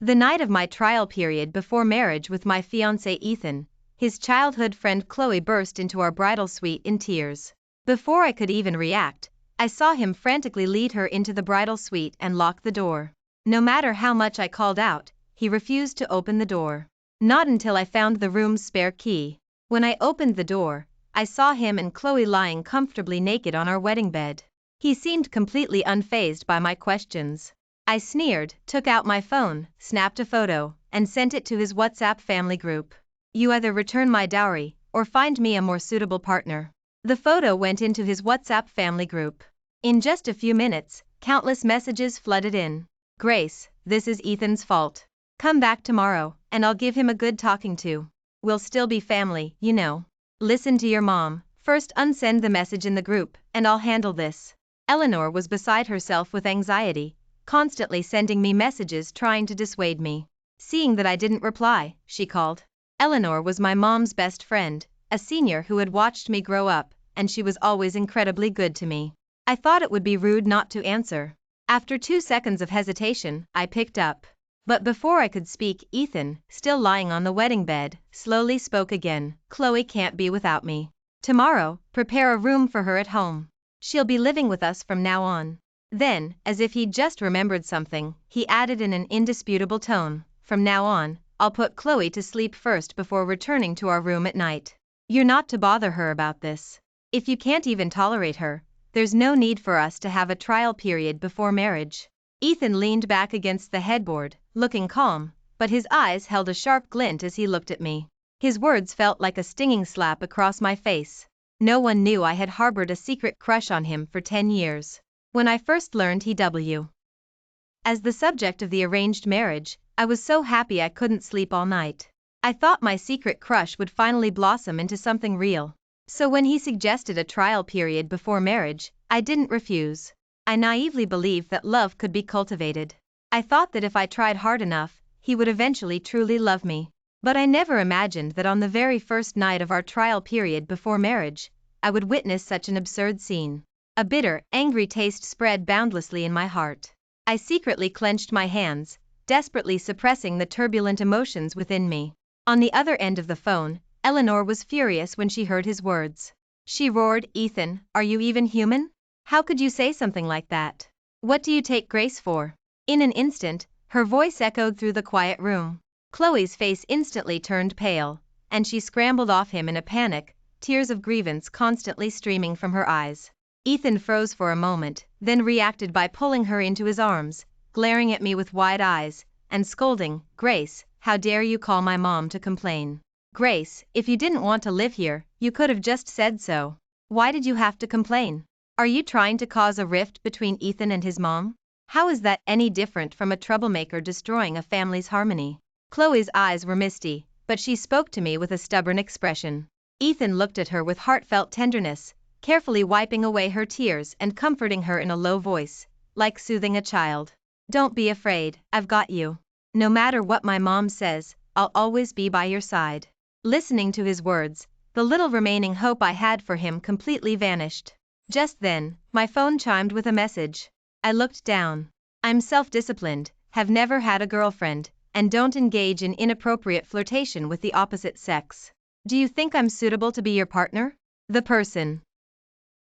The night of my trial period before marriage with my fiancé Ethan, his childhood friend Chloe burst into our bridal suite in tears. Before I could even react, I saw him frantically lead her into the bridal suite and lock the door. No matter how much I called out, he refused to open the door. Not until I found the room's spare key. When I opened the door, I saw him and Chloe lying comfortably naked on our wedding bed. He seemed completely unfazed by my questions. I sneered, took out my phone, snapped a photo, and sent it to his WhatsApp family group. You either return my dowry, or find me a more suitable partner. The photo went into his WhatsApp family group. In just a few minutes, countless messages flooded in. Grace, this is Ethan's fault. Come back tomorrow, and I'll give him a good talking to. We'll still be family, you know. Listen to your mom. First unsend the message in the group, and I'll handle this. Eleanor was beside herself with anxiety, constantly sending me messages trying to dissuade me. Seeing that I didn't reply, she called. Eleanor was my mom's best friend, a senior who had watched me grow up, and she was always incredibly good to me. I thought it would be rude not to answer. After 2 seconds of hesitation, I picked up. But before I could speak, Ethan, still lying on the wedding bed, slowly spoke again. Chloe can't be without me. Tomorrow, prepare a room for her at home. She'll be living with us from now on. Then, as if he'd just remembered something, he added in an indisputable tone, from now on, I'll put Chloe to sleep first before returning to our room at night. You're not to bother her about this. If you can't even tolerate her, there's no need for us to have a trial period before marriage. Ethan leaned back against the headboard, looking calm, but his eyes held a sharp glint as he looked at me. His words felt like a stinging slap across my face. No one knew I had harbored a secret crush on him for 10 years. When I first learned as the subject of the arranged marriage, I was so happy I couldn't sleep all night. I thought my secret crush would finally blossom into something real. So when he suggested a trial period before marriage, I didn't refuse. I naively believed that love could be cultivated. I thought that if I tried hard enough, he would eventually truly love me. But I never imagined that on the very first night of our trial period before marriage, I would witness such an absurd scene. A bitter, angry taste spread boundlessly in my heart. I secretly clenched my hands, desperately suppressing the turbulent emotions within me. On the other end of the phone, Eleanor was furious when she heard his words. She roared, Ethan, are you even human? How could you say something like that? What do you take Grace for? In an instant, her voice echoed through the quiet room. Chloe's face instantly turned pale, and she scrambled off him in a panic, tears of grievance constantly streaming from her eyes. Ethan froze for a moment, then reacted by pulling her into his arms, glaring at me with wide eyes, and scolding, Grace, how dare you call my mom to complain? Grace, if you didn't want to live here, you could have just said so. Why did you have to complain? Are you trying to cause a rift between Ethan and his mom? How is that any different from a troublemaker destroying a family's harmony? Chloe's eyes were misty, but she spoke to me with a stubborn expression. Ethan looked at her with heartfelt tenderness, carefully wiping away her tears and comforting her in a low voice, like soothing a child. Don't be afraid, I've got you. No matter what my mom says, I'll always be by your side. Listening to his words, the little remaining hope I had for him completely vanished. Just then, my phone chimed with a message. I looked down. I'm self-disciplined, have never had a girlfriend, and don't engage in inappropriate flirtation with the opposite sex. Do you think I'm suitable to be your partner? The person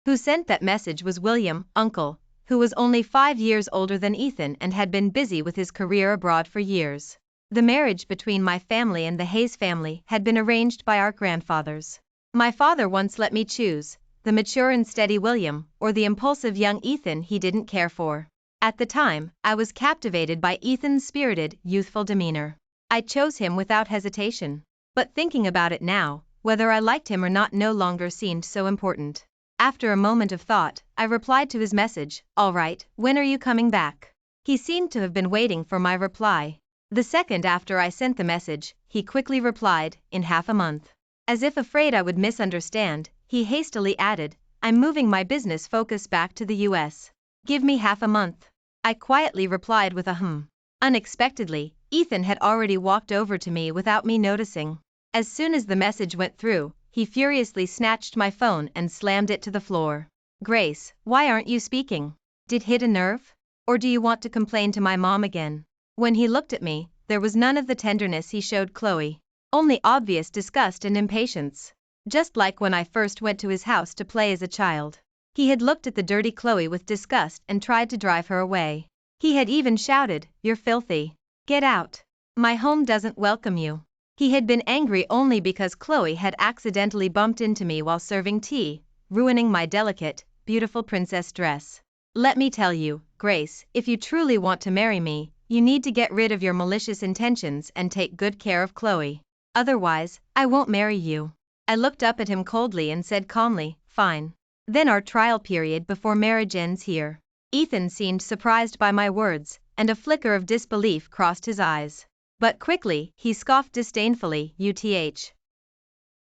who sent that message was William, uncle, who was only 5 years older than Ethan and had been busy with his career abroad for years. The marriage between my family and the Hayes family had been arranged by our grandfathers. My father once let me choose, the mature and steady William, or the impulsive young Ethan he didn't care for. At the time, I was captivated by Ethan's spirited, youthful demeanor. I chose him without hesitation. But thinking about it now, whether I liked him or not no longer seemed so important. After a moment of thought, I replied to his message, all right, when are you coming back? He seemed to have been waiting for my reply. The second after I sent the message, he quickly replied, in half a month. As if afraid I would misunderstand, he hastily added, I'm moving my business focus back to the US. Give me half a month. I quietly replied with a Unexpectedly, Ethan had already walked over to me without me noticing. As soon as the message went through, he furiously snatched my phone and slammed it to the floor. Grace, why aren't you speaking? Did hit a nerve? Or do you want to complain to my mom again? When he looked at me, there was none of the tenderness he showed Chloe. Only obvious disgust and impatience. Just like when I first went to his house to play as a child. He had looked at the dirty Chloe with disgust and tried to drive her away. He had even shouted, "You're filthy. Get out. My home doesn't welcome you." He had been angry only because Chloe had accidentally bumped into me while serving tea, ruining my delicate, beautiful princess dress. Let me tell you, Grace, if you truly want to marry me, you need to get rid of your malicious intentions and take good care of Chloe. Otherwise, I won't marry you. I looked up at him coldly and said calmly, "Fine. Then our trial period before marriage ends here." Ethan seemed surprised by my words, and a flicker of disbelief crossed his eyes. But quickly, he scoffed disdainfully, "UTH.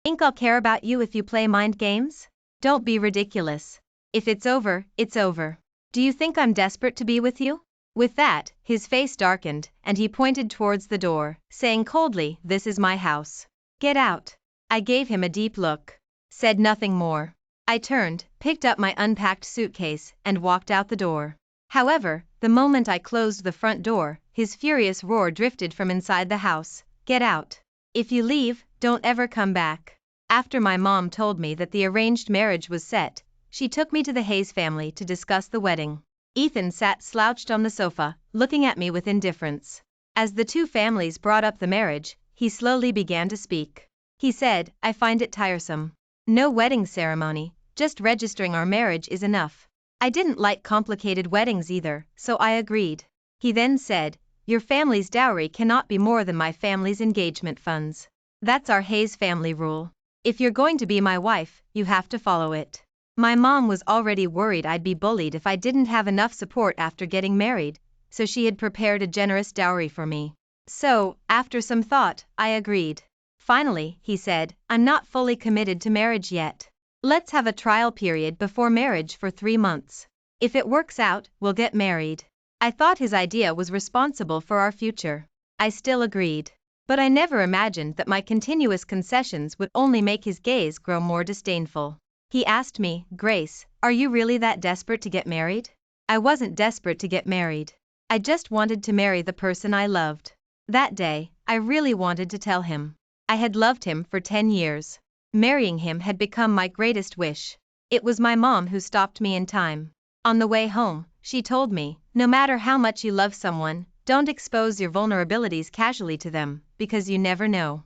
Think I'll care about you if you play mind games? Don't be ridiculous. If it's over, it's over. Do you think I'm desperate to be with you?" With that, his face darkened, and he pointed towards the door, saying coldly, "This is my house. Get out." I gave him a deep look. Said nothing more. I turned, picked up my unpacked suitcase, and walked out the door. However, the moment I closed the front door, his furious roar drifted from inside the house, "Get out. If you leave, don't ever come back." After my mom told me that the arranged marriage was set, she took me to the Hayes family to discuss the wedding. Ethan sat slouched on the sofa, looking at me with indifference. As the two families brought up the marriage, he slowly began to speak. He said, "I find it tiresome. No wedding ceremony, just registering our marriage is enough." I didn't like complicated weddings either, so I agreed. He then said, "Your family's dowry cannot be more than my family's engagement funds. That's our Hayes family rule. If you're going to be my wife, you have to follow it." My mom was already worried I'd be bullied if I didn't have enough support after getting married, so she had prepared a generous dowry for me. So, after some thought, I agreed. Finally, he said, "I'm not fully committed to marriage yet. Let's have a trial period before marriage for 3 months. If it works out, we'll get married." I thought his idea was responsible for our future. I still agreed. But I never imagined that my continuous concessions would only make his gaze grow more disdainful. He asked me, "Grace, are you really that desperate to get married?" I wasn't desperate to get married. I just wanted to marry the person I loved. That day, I really wanted to tell him. I had loved him for 10 years. Marrying him had become my greatest wish. It was my mom who stopped me in time. On the way home, she told me, "No matter how much you love someone, don't expose your vulnerabilities casually to them, because you never know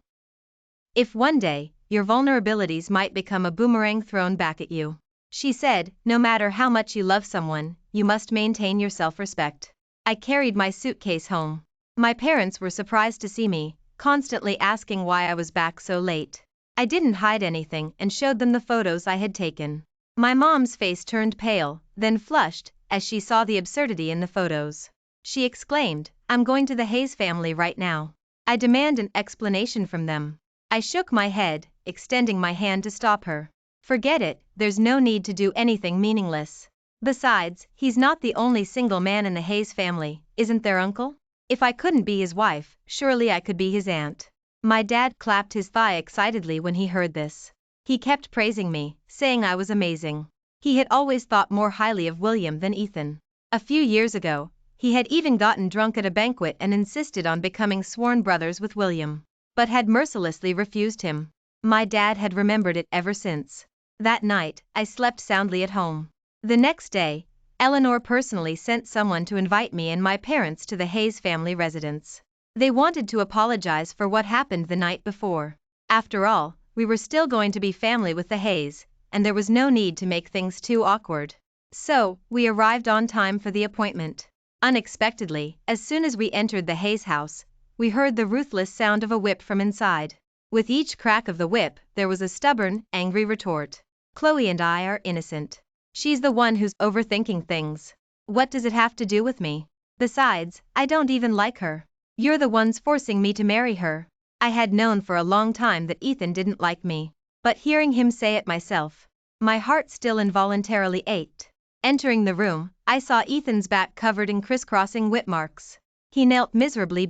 if one day, your vulnerabilities might become a boomerang thrown back at you." She said, "No matter how much you love someone, you must maintain your self-respect." I carried my suitcase home. My parents were surprised to see me, constantly asking why I was back so late. I didn't hide anything and showed them the photos I had taken. My mom's face turned pale, then flushed, as she saw the absurdity in the photos. She exclaimed, "I'm going to the Hayes family right now. I demand an explanation from them." I shook my head, extending my hand to stop her. "Forget it, there's no need to do anything meaningless. Besides, he's not the only single man in the Hayes family, isn't there, Uncle? If I couldn't be his wife, surely I could be his aunt." My dad clapped his thigh excitedly when he heard this. He kept praising me, saying I was amazing. He had always thought more highly of William than Ethan. A few years ago, he had even gotten drunk at a banquet and insisted on becoming sworn brothers with William, but had mercilessly refused him. My dad had remembered it ever since. That night, I slept soundly at home. The next day, Eleanor personally sent someone to invite me and my parents to the Hayes family residence. They wanted to apologize for what happened the night before. After all, we were still going to be family with the Hayes, and there was no need to make things too awkward. So, we arrived on time for the appointment. Unexpectedly, as soon as we entered the Hayes house, we heard the ruthless sound of a whip from inside. With each crack of the whip, there was a stubborn, angry retort. "Chloe and I are innocent. She's the one who's overthinking things. What does it have to do with me? Besides, I don't even like her. You're the ones forcing me to marry her." I had known for a long time that Ethan didn't like me, but hearing him say it myself, my heart still involuntarily ached. Entering the room, I saw Ethan's back covered in crisscrossing whip marks. He knelt miserably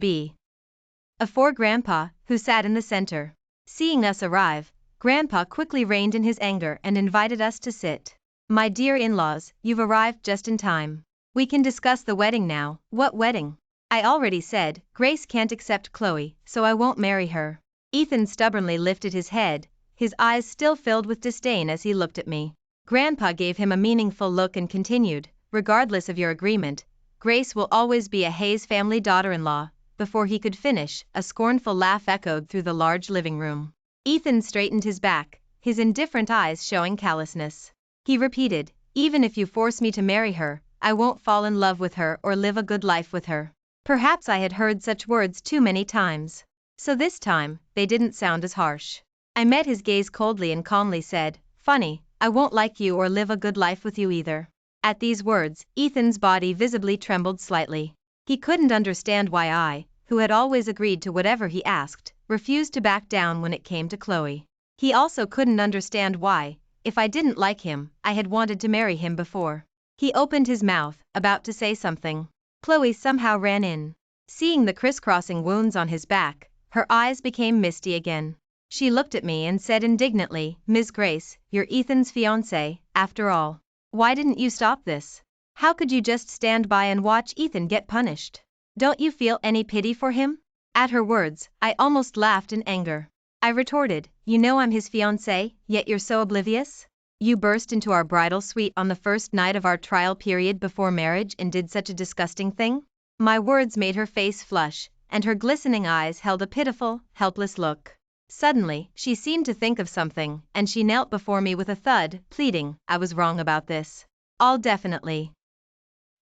before Grandpa, who sat in the center. Seeing us arrive, Grandpa quickly reined in his anger and invited us to sit. "My dear in-laws, you've arrived just in time. We can discuss the wedding now." "What wedding?" I already said, Grace can't accept Chloe, so I won't marry her. Ethan stubbornly lifted his head, his eyes still filled with disdain as he looked at me. Grandpa gave him a meaningful look and continued, regardless of your agreement, Grace will always be a Hayes family daughter-in-law. Before he could finish, a scornful laugh echoed through the large living room. Ethan straightened his back, his indifferent eyes showing callousness. He repeated, even if you force me to marry her, I won't fall in love with her or live a good life with her. Perhaps I had heard such words too many times. So this time, they didn't sound as harsh. I met his gaze coldly and calmly said, funny, I won't like you or live a good life with you either. At these words, Ethan's body visibly trembled slightly. He couldn't understand why I, who had always agreed to whatever he asked, refused to back down when it came to Chloe. He also couldn't understand why, if I didn't like him, I had wanted to marry him before. He opened his mouth, about to say something. Chloe somehow ran in. Seeing the crisscrossing wounds on his back, her eyes became misty again. She looked at me and said indignantly, Ms. Grace, you're Ethan's fiancé, after all. Why didn't you stop this? How could you just stand by and watch Ethan get punished? Don't you feel any pity for him? At her words, I almost laughed in anger. I retorted, you know I'm his fiancé, yet you're so oblivious? You burst into our bridal suite on the first night of our trial period before marriage and did such a disgusting thing? My words made her face flush, and her glistening eyes held a pitiful, helpless look. Suddenly, she seemed to think of something, and she knelt before me with a thud, pleading, I was wrong about this. I'll definitely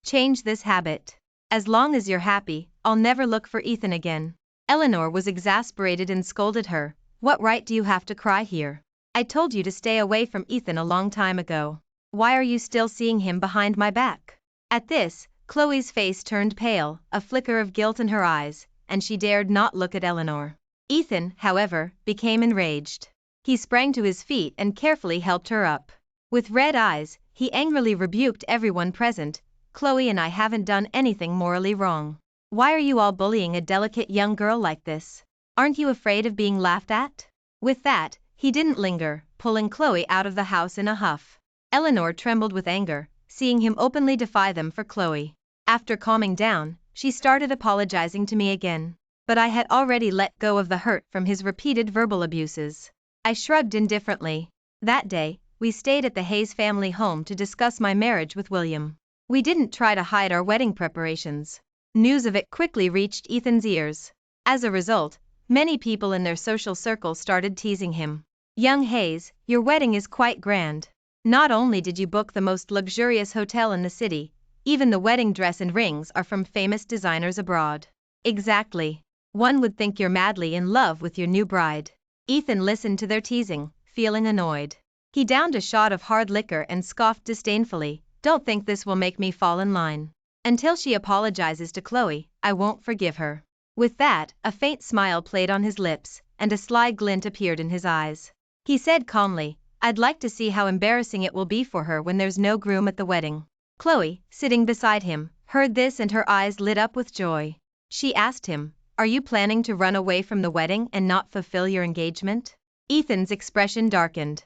change this habit. As long as you're happy, I'll never look for Ethan again. Eleanor was exasperated and scolded her, what right do you have to cry here? I told you to stay away from Ethan a long time ago. Why are you still seeing him behind my back? At this, Chloe's face turned pale, a flicker of guilt in her eyes, and she dared not look at Eleanor. Ethan, however, became enraged. He sprang to his feet and carefully helped her up. With red eyes, he angrily rebuked everyone present, Chloe and I haven't done anything morally wrong. Why are you all bullying a delicate young girl like this? Aren't you afraid of being laughed at? With that, he didn't linger, pulling Chloe out of the house in a huff. Eleanor trembled with anger, seeing him openly defy them for Chloe. After calming down, she started apologizing to me again. But I had already let go of the hurt from his repeated verbal abuses. I shrugged indifferently. That day, we stayed at the Hayes family home to discuss my marriage with William. We didn't try to hide our wedding preparations. News of it quickly reached Ethan's ears. As a result, many people in their social circle started teasing him. Young Hayes, your wedding is quite grand. Not only did you book the most luxurious hotel in the city, even the wedding dress and rings are from famous designers abroad. Exactly. One would think you're madly in love with your new bride. Ethan listened to their teasing, feeling annoyed. He downed a shot of hard liquor and scoffed disdainfully, don't think this will make me fall in line. Until she apologizes to Chloe, I won't forgive her. With that, a faint smile played on his lips, and a sly glint appeared in his eyes. He said calmly, I'd like to see how embarrassing it will be for her when there's no groom at the wedding. Chloe, sitting beside him, heard this and her eyes lit up with joy. She asked him, are you planning to run away from the wedding and not fulfill your engagement? Ethan's expression darkened.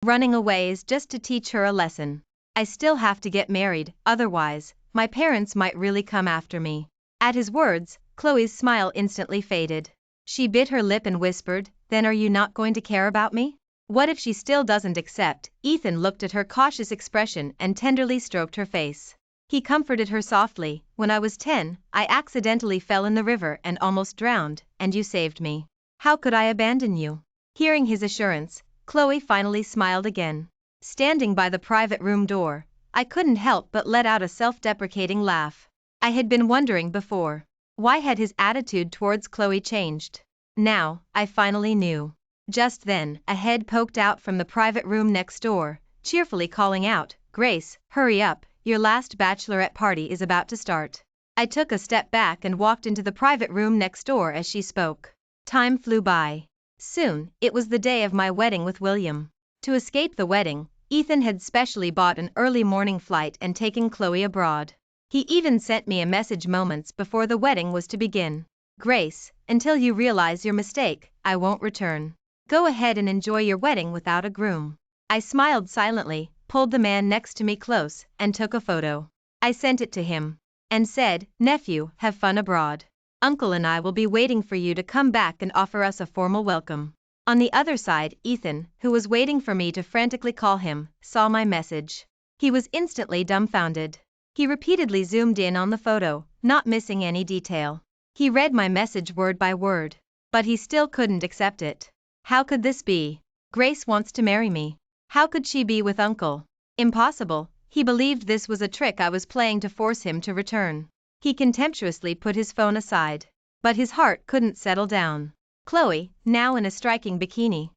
Running away is just to teach her a lesson. I still have to get married, otherwise, my parents might really come after me. At his words, Chloe's smile instantly faded. She bit her lip and whispered, then are you not going to care about me? What if she still doesn't accept? Ethan looked at her cautious expression and tenderly stroked her face. He comforted her softly, when I was 10, I accidentally fell in the river and almost drowned, and you saved me. How could I abandon you? Hearing his assurance, Chloe finally smiled again. Standing by the private room door, I couldn't help but let out a self-deprecating laugh. I had been wondering before, why had his attitude towards Chloe changed? Now, I finally knew. Just then, a head poked out from the private room next door, cheerfully calling out, Grace, hurry up, your last bachelorette party is about to start. I took a step back and walked into the private room next door as she spoke. Time flew by. Soon, it was the day of my wedding with William. To escape the wedding, Ethan had specially bought an early morning flight and taken Chloe abroad. He even sent me a message moments before the wedding was to begin. Grace, until you realize your mistake, I won't return. Go ahead and enjoy your wedding without a groom. I smiled silently, pulled the man next to me close, and took a photo. I sent it to him. and said, "Nephew, have fun abroad. Uncle and I will be waiting for you to come back and offer us a formal welcome." On the other side, Ethan, who was waiting for me to frantically call him, saw my message. He was instantly dumbfounded. He repeatedly zoomed in on the photo, not missing any detail. He read my message word by word, but he still couldn't accept it. How could this be? Grace wants to marry me. How could she be with Uncle? Impossible. He believed this was a trick I was playing to force him to return. He contemptuously put his phone aside. But his heart couldn't settle down. Chloe, now in a striking bikini,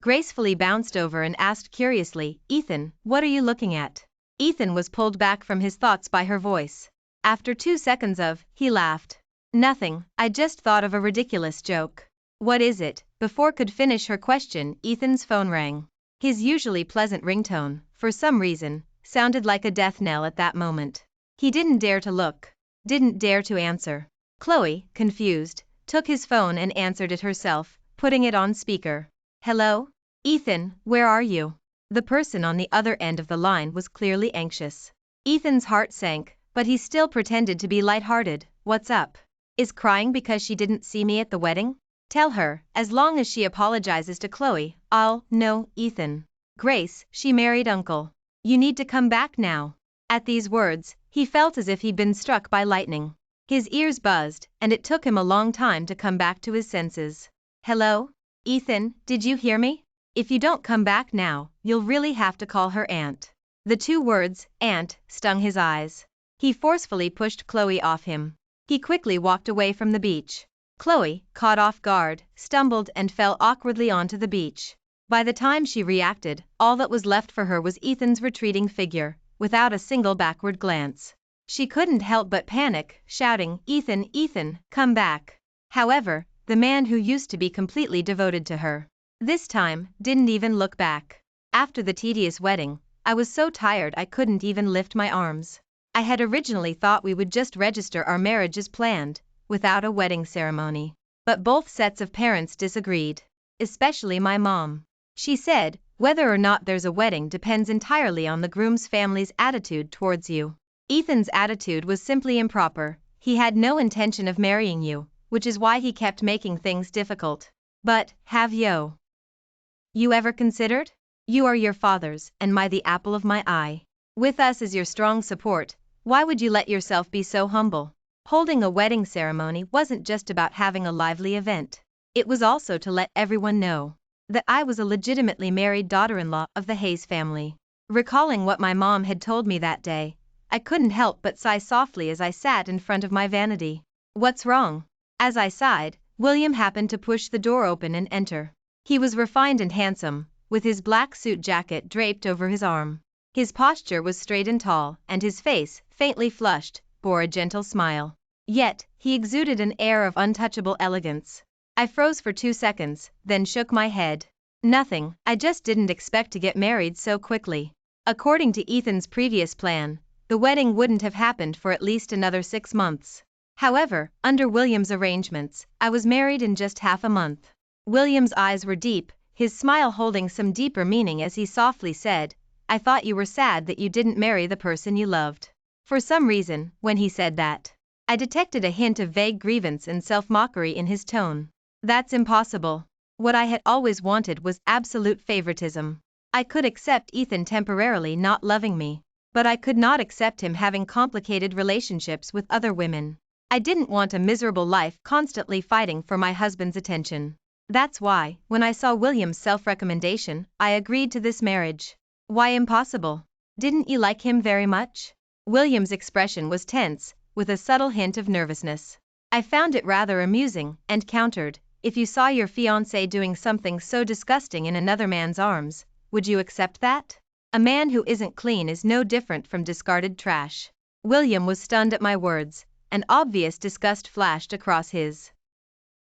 gracefully bounced over and asked curiously, "Ethan, what are you looking at?" Ethan was pulled back from his thoughts by her voice. After 2 seconds he laughed. "Nothing, I just thought of a ridiculous joke." "What is it?" Before could finish her question, Ethan's phone rang. His usually pleasant ringtone, for some reason, sounded like a death knell at that moment. He didn't dare to look. Didn't dare to answer. Chloe, confused, took his phone and answered it herself, putting it on speaker. "Hello? Ethan, where are you?" The person on the other end of the line was clearly anxious. Ethan's heart sank, but he still pretended to be lighthearted. "What's up? Is crying because she didn't see me at the wedding? Tell her, as long as she apologizes to Chloe, no, Ethan. Grace, she married Uncle. You need to come back now." At these words, he felt as if he'd been struck by lightning. His ears buzzed, and it took him a long time to come back to his senses. "Hello? Ethan, did you hear me? If you don't come back now, you'll really have to call her aunt." The 2 words, aunt, stung his eyes. He forcefully pushed Chloe off him. He quickly walked away from the beach. Chloe, caught off guard, stumbled and fell awkwardly onto the beach. By the time she reacted, all that was left for her was Ethan's retreating figure, without a single backward glance. She couldn't help but panic, shouting, "Ethan, Ethan, come back." However, the man who used to be completely devoted to her, this time, didn't even look back. After the tedious wedding, I was so tired I couldn't even lift my arms. I had originally thought we would just register our marriage as planned, without a wedding ceremony. But both sets of parents disagreed. Especially my mom. She said, "Whether or not there's a wedding depends entirely on the groom's family's attitude towards you. Ethan's attitude was simply improper. He had no intention of marrying you, which is why he kept making things difficult." "But, have you ever considered? You are your father's, and the apple of my eye. With us as your strong support, why would you let yourself be so humble?" Holding a wedding ceremony wasn't just about having a lively event. It was also to let everyone know that I was a legitimately married daughter-in-law of the Hayes family. Recalling what my mom had told me that day, I couldn't help but sigh softly as I sat in front of my vanity. "What's wrong?" As I sighed, William happened to push the door open and enter. He was refined and handsome, with his black suit jacket draped over his arm. His posture was straight and tall, and his face, faintly flushed, bore a gentle smile. Yet, he exuded an air of untouchable elegance. I froze for 2 seconds, then shook my head. "Nothing, I just didn't expect to get married so quickly." According to Ethan's previous plan, the wedding wouldn't have happened for at least another 6 months. However, under William's arrangements, I was married in just half a month. William's eyes were deep, his smile holding some deeper meaning as he softly said, "I thought you were sad that you didn't marry the person you loved." For some reason, when he said that, I detected a hint of vague grievance and self-mockery in his tone. That's impossible. What I had always wanted was absolute favoritism. I could accept Ethan temporarily not loving me, but I could not accept him having complicated relationships with other women. I didn't want a miserable life constantly fighting for my husband's attention. That's why, when I saw William's self-recommendation, I agreed to this marriage. "Why impossible? Didn't you like him very much?" William's expression was tense, with a subtle hint of nervousness. I found it rather amusing, and countered, "If you saw your fiancé doing something so disgusting in another man's arms, would you accept that? A man who isn't clean is no different from discarded trash." William was stunned at my words, and obvious disgust flashed across his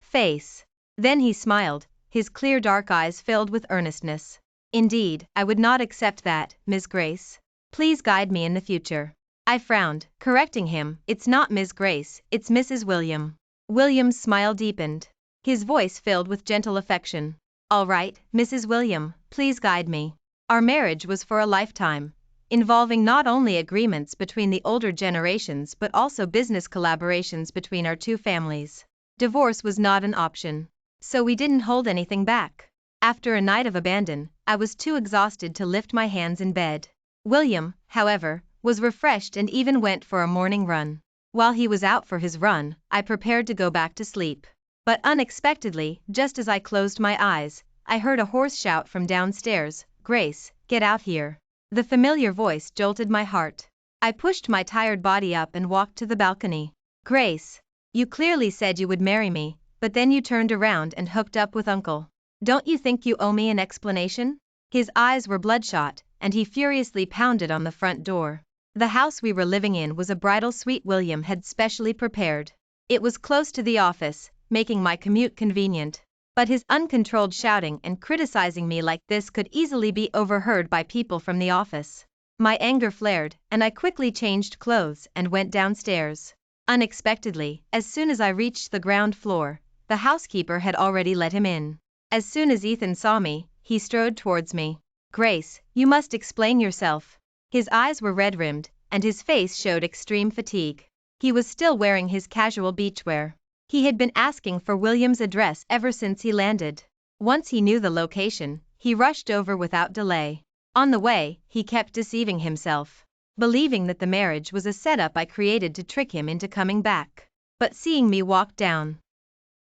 face. Then he smiled, his clear dark eyes filled with earnestness. "Indeed, I would not accept that, Miss Grace. Please guide me in the future." I frowned, correcting him, "It's not Miss Grace, it's Mrs. William." William's smile deepened. His voice filled with gentle affection. "All right, Mrs. William, please guide me. Our marriage was for a lifetime, involving not only agreements between the older generations but also business collaborations between our two families. Divorce was not an option. So we didn't hold anything back. After a night of abandon, I was too exhausted to lift my hands in bed. William, however, was refreshed and even went for a morning run. While he was out for his run, I prepared to go back to sleep. But unexpectedly, just as I closed my eyes, I heard a hoarse shout from downstairs, "Grace, get out here." The familiar voice jolted my heart. I pushed my tired body up and walked to the balcony. "Grace, you clearly said you would marry me, but then you turned around and hooked up with Uncle. Don't you think you owe me an explanation?" His eyes were bloodshot, and he furiously pounded on the front door. The house we were living in was a bridal suite William had specially prepared. It was close to the office, making my commute convenient. But his uncontrolled shouting and criticizing me like this could easily be overheard by people from the office. My anger flared, and I quickly changed clothes and went downstairs. Unexpectedly, as soon as I reached the ground floor, the housekeeper had already let him in. As soon as Ethan saw me, he strode towards me. "Grace, you must explain yourself." His eyes were red-rimmed, and his face showed extreme fatigue. He was still wearing his casual beachwear. He had been asking for William's address ever since he landed. Once he knew the location, he rushed over without delay. On the way, he kept deceiving himself, believing that the marriage was a setup I created to trick him into coming back. But seeing me walk down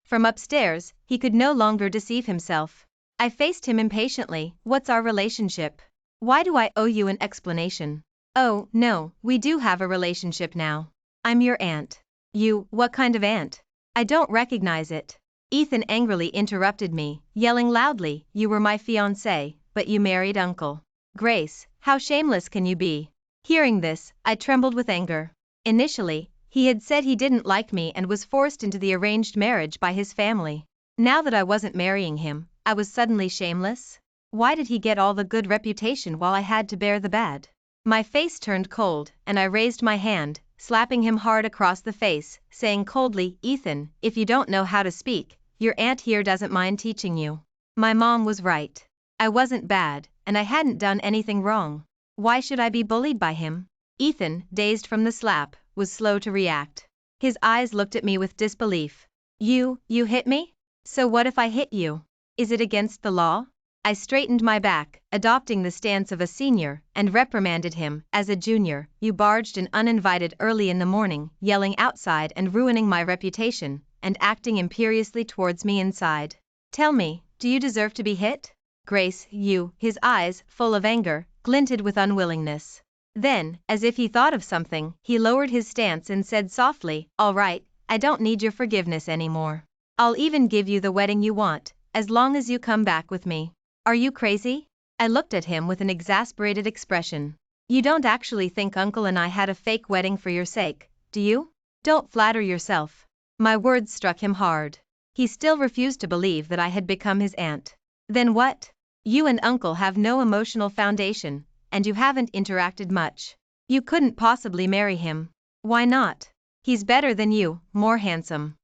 from upstairs, he could no longer deceive himself. I faced him impatiently. "What's our relationship? Why do I owe you an explanation?" "Oh, no, we do have a relationship now. I'm your aunt." "You, what kind of aunt? I don't recognize it." Ethan angrily interrupted me, yelling loudly, "You were my fiancé, but you married Uncle." "Grace, how shameless can you be?" Hearing this, I trembled with anger. Initially, he had said he didn't like me and was forced into the arranged marriage by his family. Now that I wasn't marrying him, I was suddenly shameless? Why did he get all the good reputation while I had to bear the bad? My face turned cold, and I raised my hand, slapping him hard across the face, saying coldly, "Ethan, if you don't know how to speak, your aunt here doesn't mind teaching you." My mom was right. I wasn't bad, and I hadn't done anything wrong. Why should I be bullied by him? Ethan, dazed from the slap, was slow to react. His eyes looked at me with disbelief. You hit me? So what if I hit you? Is it against the law?" I straightened my back, adopting the stance of a senior, and reprimanded him. "As a junior, you barged in uninvited early in the morning, yelling outside and ruining my reputation, and acting imperiously towards me inside. Tell me, do you deserve to be hit?" "Grace, you..." His eyes, full of anger, glinted with unwillingness. Then, as if he thought of something, he lowered his stance and said softly, "All right, I don't need your forgiveness anymore. I'll even give you the wedding you want, as long as you come back with me." "Are you crazy?" I looked at him with an exasperated expression. "You don't actually think Uncle and I had a fake wedding for your sake, do you? Don't flatter yourself." My words struck him hard. He still refused to believe that I had become his aunt. "Then what? You and Uncle have no emotional foundation, and you haven't interacted much. You couldn't possibly marry him." "Why not? He's better than you, more handsome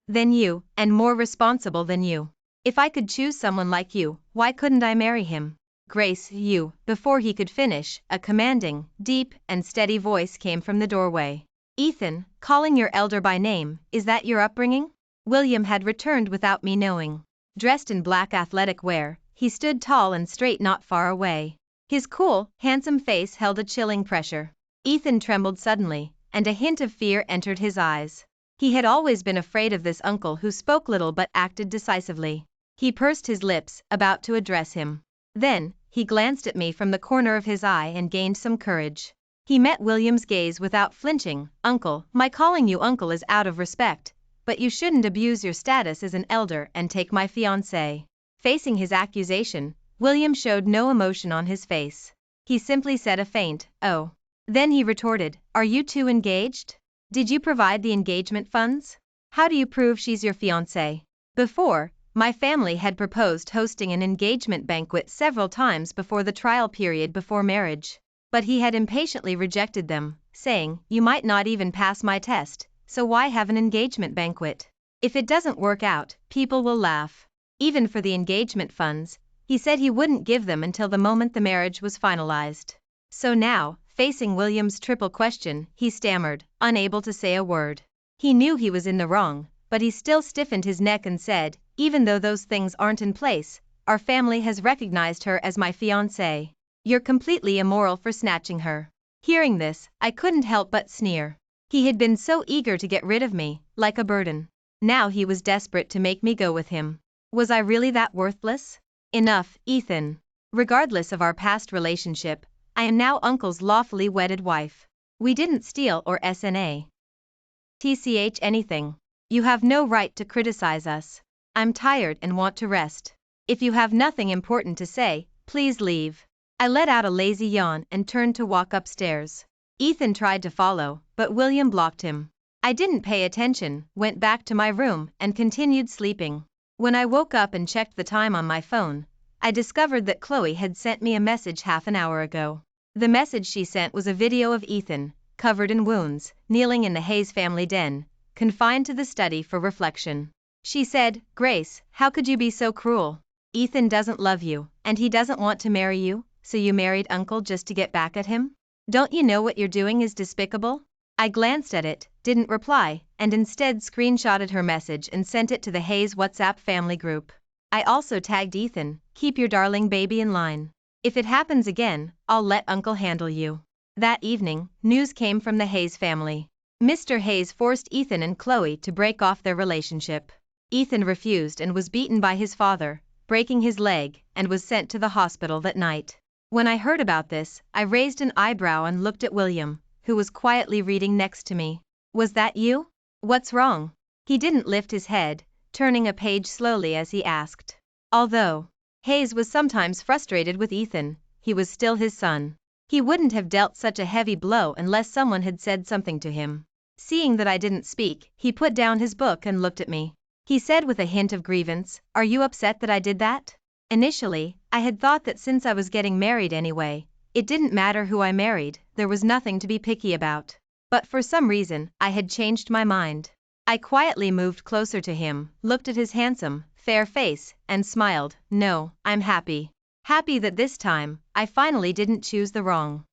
than you, and more responsible than you. If I could choose someone like you, why couldn't I marry him?" "Grace, you..." Before he could finish, a commanding, deep, and steady voice came from the doorway. "Ethan, calling your elder by name, is that your upbringing?" William had returned without me knowing. Dressed in black athletic wear, he stood tall and straight not far away. His cool, handsome face held a chilling pressure. Ethan trembled suddenly, and a hint of fear entered his eyes. He had always been afraid of this uncle who spoke little but acted decisively. He pursed his lips, about to address him. Then, he glanced at me from the corner of his eye and gained some courage. He met William's gaze without flinching. "Uncle, my calling you uncle is out of respect, but you shouldn't abuse your status as an elder and take my fiancé." Facing his accusation, William showed no emotion on his face. He simply said a faint, "Oh." Then he retorted, "Are you two engaged? Did you provide the engagement funds? How do you prove she's your fiancé?" Before, my family had proposed hosting an engagement banquet several times before the trial period before marriage. But he had impatiently rejected them, saying, "You might not even pass my test, so why have an engagement banquet? If it doesn't work out, people will laugh." Even for the engagement funds, he said he wouldn't give them until the moment the marriage was finalized. So now, facing William's triple question, he stammered, unable to say a word. He knew he was in the wrong, but he still stiffened his neck and said, even though those things aren't in place, our family has recognized her as my fiancé. You're completely immoral for snatching her. Hearing this, I couldn't help but sneer. He had been so eager to get rid of me, like a burden. Now he was desperate to make me go with him. Was I really that worthless? Enough, Ethan. Regardless of our past relationship, I am now Uncle's lawfully wedded wife. We didn't steal or SNA. TCH anything. You have no right to criticize us. I'm tired and want to rest. If you have nothing important to say, please leave. I let out a lazy yawn and turned to walk upstairs. Ethan tried to follow, but William blocked him. I didn't pay attention, went back to my room, and continued sleeping. When I woke up and checked the time on my phone, I discovered that Chloe had sent me a message half an hour ago. The message she sent was a video of Ethan, covered in wounds, kneeling in the Hayes family den, confined to the study for reflection. She said, Grace, how could you be so cruel? Ethan doesn't love you, and he doesn't want to marry you, so you married Uncle just to get back at him? Don't you know what you're doing is despicable? I glanced at it, didn't reply, and instead screenshotted her message and sent it to the Hayes WhatsApp family group. I also tagged Ethan, keep your darling baby in line. If it happens again, I'll let Uncle handle you. That evening, news came from the Hayes family. Mr. Hayes forced Ethan and Chloe to break off their relationship. Ethan refused and was beaten by his father, breaking his leg, and was sent to the hospital that night. When I heard about this, I raised an eyebrow and looked at William, who was quietly reading next to me. Was that you? What's wrong? He didn't lift his head, turning a page slowly as he asked. Although Hayes was sometimes frustrated with Ethan, he was still his son. He wouldn't have dealt such a heavy blow unless someone had said something to him. Seeing that I didn't speak, he put down his book and looked at me. He said with a hint of grievance, Are you upset that I did that? Initially, I had thought that since I was getting married anyway, it didn't matter who I married, there was nothing to be picky about. But for some reason, I had changed my mind. I quietly moved closer to him, looked at his handsome, fair face, and smiled. No, I'm happy. Happy that this time, I finally didn't choose the wrong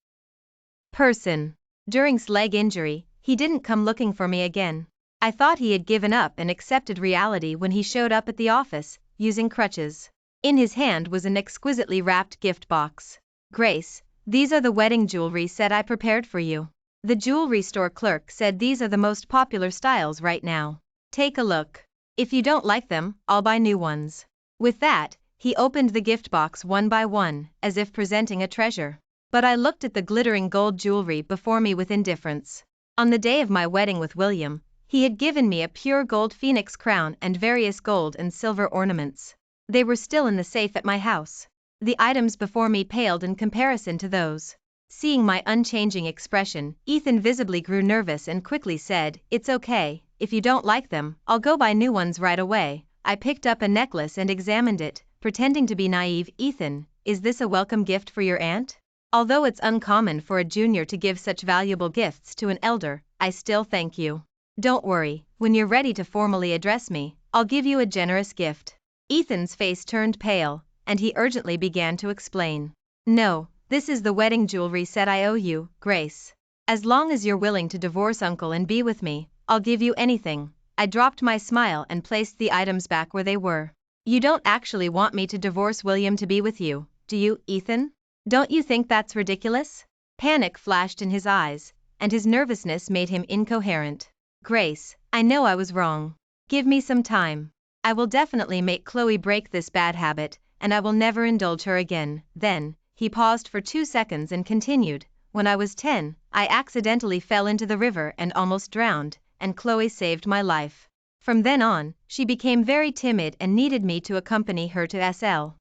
person. During his leg injury, he didn't come looking for me again. I thought he had given up and accepted reality when he showed up at the office, using crutches. In his hand was an exquisitely wrapped gift box. Grace, these are the wedding jewelry set I prepared for you. The jewelry store clerk said these are the most popular styles right now. Take a look. If you don't like them, I'll buy new ones. With that, he opened the gift box one by one, as if presenting a treasure. But I looked at the glittering gold jewelry before me with indifference. On the day of my wedding with William, he had given me a pure gold phoenix crown and various gold and silver ornaments. They were still in the safe at my house. The items before me paled in comparison to those. Seeing my unchanging expression, Ethan visibly grew nervous and quickly said, It's okay, if you don't like them, I'll go buy new ones right away. I picked up a necklace and examined it, pretending to be naive. Ethan, is this a welcome gift for your aunt? Although it's uncommon for a junior to give such valuable gifts to an elder, I still thank you. Don't worry, when you're ready to formally address me, I'll give you a generous gift. Ethan's face turned pale, and he urgently began to explain. No, this is the wedding jewelry set I owe you, Grace. As long as you're willing to divorce Uncle and be with me, I'll give you anything. I dropped my smile and placed the items back where they were. You don't actually want me to divorce William to be with you, do you, Ethan? Don't you think that's ridiculous? Panic flashed in his eyes, and his nervousness made him incoherent. Grace, I know I was wrong. Give me some time. I will definitely make Chloe break this bad habit, and I will never indulge her again. Then, he paused for 2 seconds and continued, When I was 10, I accidentally fell into the river and almost drowned, and Chloe saved my life. From then on, she became very timid and needed me to accompany her to SL.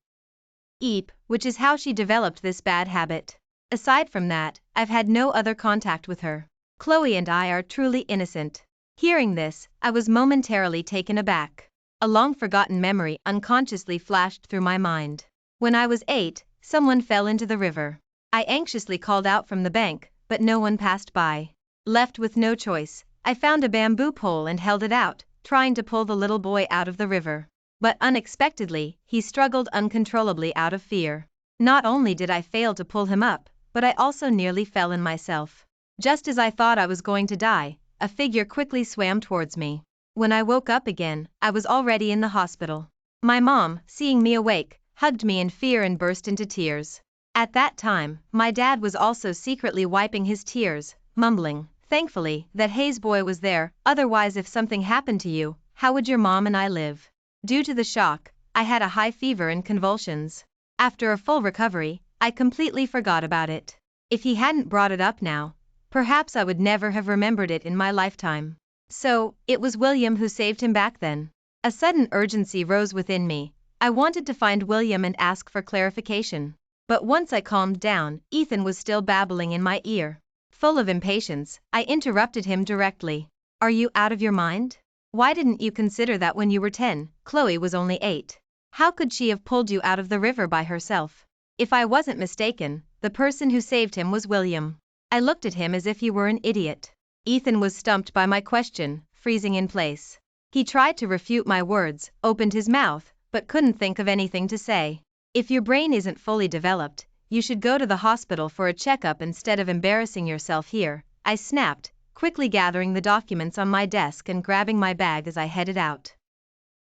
Which is how she developed this bad habit. Aside from that, I've had no other contact with her. Chloe and I are truly innocent. Hearing this, I was momentarily taken aback. A long-forgotten memory unconsciously flashed through my mind. When I was 8, someone fell into the river. I anxiously called out from the bank, but no one passed by. Left with no choice, I found a bamboo pole and held it out, trying to pull the little boy out of the river. But unexpectedly, he struggled uncontrollably out of fear. Not only did I fail to pull him up, but I also nearly fell in myself. Just as I thought I was going to die, a figure quickly swam towards me. When I woke up again, I was already in the hospital. My mom, seeing me awake, hugged me in fear and burst into tears. At that time, my dad was also secretly wiping his tears, mumbling, "Thankfully, that Hayes boy was there, otherwise if something happened to you, how would your mom and I live?" Due to the shock, I had a high fever and convulsions. After a full recovery, I completely forgot about it. If he hadn't brought it up now, perhaps I would never have remembered it in my lifetime. So, it was William who saved him back then. A sudden urgency rose within me. I wanted to find William and ask for clarification. But once I calmed down, Ethan was still babbling in my ear. Full of impatience, I interrupted him directly. "Are you out of your mind? Why didn't you consider that when you were 10, Chloe was only 8? How could she have pulled you out of the river by herself?" If I wasn't mistaken, the person who saved him was William. I looked at him as if he were an idiot. Ethan was stumped by my question, freezing in place. He tried to refute my words, opened his mouth, but couldn't think of anything to say. "If your brain isn't fully developed, you should go to the hospital for a checkup instead of embarrassing yourself here," I snapped, quickly gathering the documents on my desk and grabbing my bag as I headed out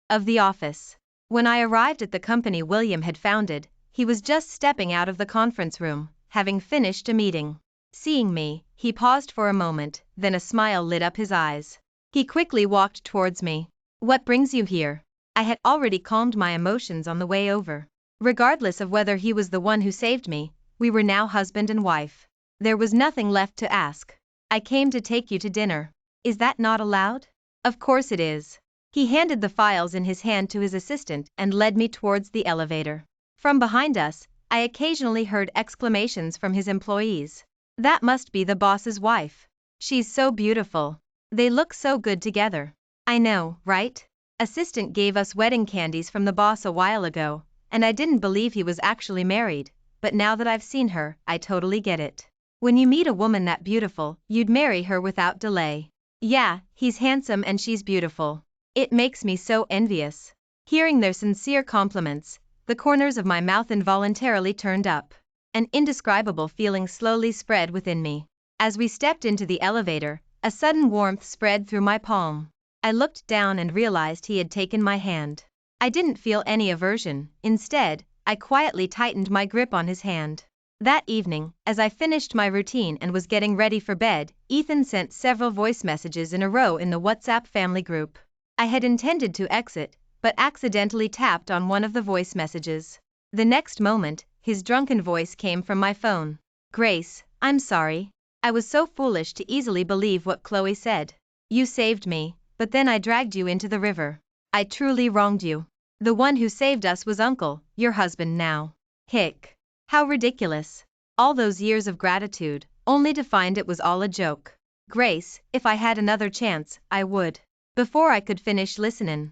of the office. When I arrived at the company William had founded, he was just stepping out of the conference room, having finished a meeting. Seeing me, he paused for a moment, then a smile lit up his eyes. He quickly walked towards me. "What brings you here?" I had already calmed my emotions on the way over. Regardless of whether he was the one who saved me, we were now husband and wife. There was nothing left to ask. "I came to take you to dinner." "Is that not allowed?" "Of course it is." He handed the files in his hand to his assistant and led me towards the elevator. From behind us, I occasionally heard exclamations from his employees. "That must be the boss's wife. She's so beautiful. They look so good together." "I know, right?" Assistant gave us wedding candies from the boss a while ago, and I didn't believe he was actually married, but now that I've seen her, I totally get it. When you meet a woman that beautiful, you'd marry her without delay. "Yeah, he's handsome and she's beautiful. It makes me so envious." Hearing their sincere compliments, the corners of my mouth involuntarily turned up. An indescribable feeling slowly spread within me. As we stepped into the elevator, a sudden warmth spread through my palm. I looked down and realized he had taken my hand. I didn't feel any aversion. Instead, I quietly tightened my grip on his hand. That evening, as I finished my routine and was getting ready for bed, Ethan sent several voice messages in a row in the WhatsApp family group. I had intended to exit, but accidentally tapped on one of the voice messages. The next moment, his drunken voice came from my phone. "Grace, I'm sorry. I was so foolish to easily believe what Chloe said. You saved me, but then I dragged you into the river. I truly wronged you. The one who saved us was Uncle, your husband now." Hick. How ridiculous. All those years of gratitude, only to find it was all a joke. "Grace, if I had another chance, I would." Before I could finish listening,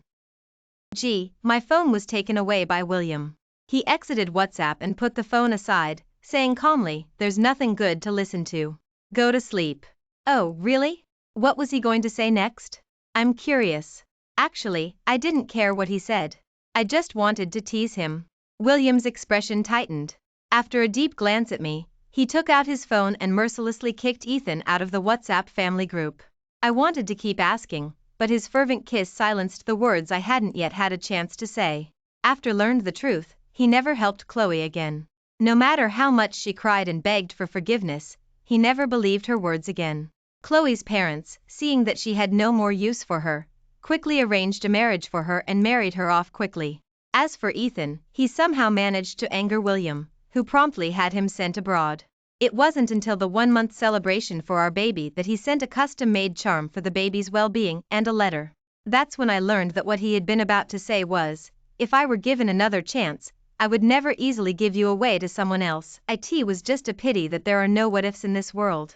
my phone was taken away by William. He exited WhatsApp and put the phone aside, saying calmly, "There's nothing good to listen to. Go to sleep." Oh, really? What was he going to say next? I'm curious. Actually, I didn't care what he said. I just wanted to tease him. William's expression tightened. After a deep glance at me, he took out his phone and mercilessly kicked Ethan out of the WhatsApp family group. I wanted to keep asking, but his fervent kiss silenced the words I hadn't yet had a chance to say. After learned the truth, he never helped Chloe again. No matter how much she cried and begged for forgiveness, he never believed her words again. Chloe's parents, seeing that she had no more use for her, quickly arranged a marriage for her and married her off quickly. As for Ethan, he somehow managed to anger William, who promptly had him sent abroad. It wasn't until the 1-month celebration for our baby that he sent a custom-made charm for the baby's well-being and a letter. That's when I learned that what he had been about to say was, "If I were given another chance, I would never easily give you away to someone else." It was just a pity that there are no what-ifs in this world.